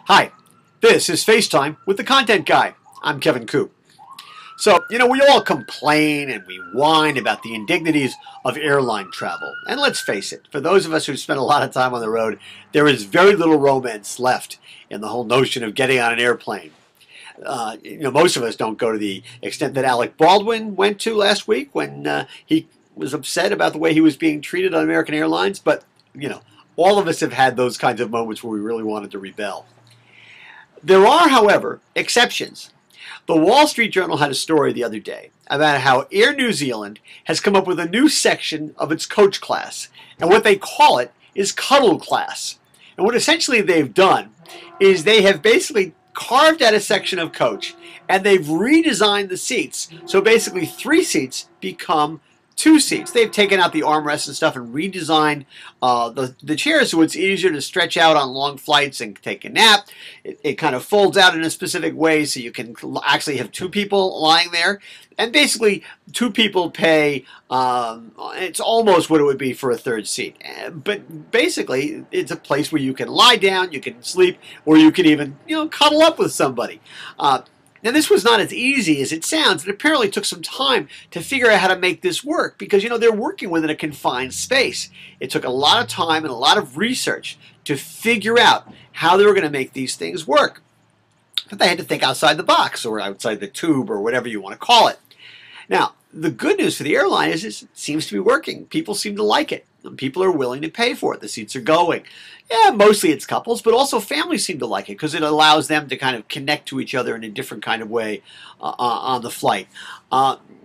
Hi, this is FaceTime with the Content Guy. I'm Kevin Coupe. So, we all complain and we whine about the indignities of airline travel. And let's face it, for those of us who spend a lot of time on the road, there is very little romance left in the whole notion of getting on an airplane. Most of us don't go to the extent that Alec Baldwin went to last week when he was upset about the way he was being treated on American Airlines. But, all of us have had those kinds of moments where we really wanted to rebel. There are, however, exceptions. The Wall Street Journal had a story the other day about how Air New Zealand has come up with a new section of its coach class. And what they call it is Cuddle Class. And what essentially they've done is they have basically carved out a section of coach and they've redesigned the seats. So basically 3 seats become 2 seats. They've taken out the armrests and stuff and redesigned the chairs so it's easier to stretch out on long flights and take a nap. It kind of folds out in a specific way so you can actually have 2 people lying there. And basically 2 people pay, it's almost what it would be for a 3rd seat. But basically it's a place where you can lie down, you can sleep, or you can even, cuddle up with somebody. Now, this was not as easy as it sounds. It apparently took some time to figure out how to make this work because, they're working within a confined space. It took a lot of time and a lot of research to figure out how they were going to make these things work. But they had to think outside the box or outside the tube or whatever you want to call it. Now, the good news for the airline is it seems to be working. People seem to like it. People are willing to pay for it. The seats are going. Yeah, mostly it's couples, but also families seem to like it because it allows them to kind of connect to each other in a different kind of way on the flight.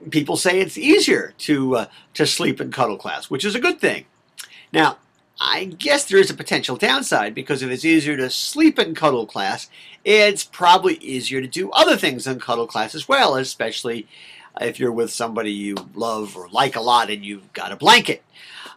People say it's easier to sleep in cuddle class, which is a good thing. Now, I guess there is a potential downside because if it's easier to sleep in cuddle class, it's probably easier to do other things in cuddle class as well, especially if you're with somebody you love or like a lot and you've got a blanket.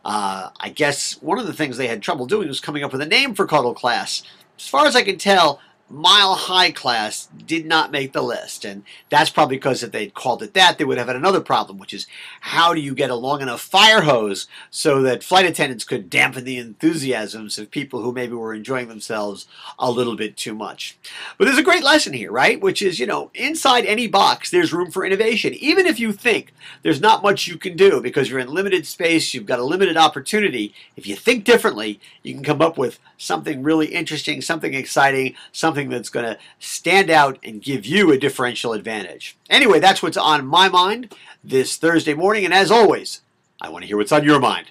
I guess one of the things they had trouble doing was coming up with a name for cuddle class. As far as I can tell, Mile High Class did not make the list, and that's probably because if they'd called it that, they would have had another problem, which is how do you get a long enough fire hose so that flight attendants could dampen the enthusiasms of people who maybe were enjoying themselves a little bit too much. But there's a great lesson here, right? Which is, inside any box, there's room for innovation. Even if you think there's not much you can do because you're in limited space, you've got a limited opportunity, if you think differently, you can come up with something really interesting, something exciting, something that's going to stand out and give you a differential advantage. Anyway, that's what's on my mind this Thursday morning, and as always, I want to hear what's on your mind.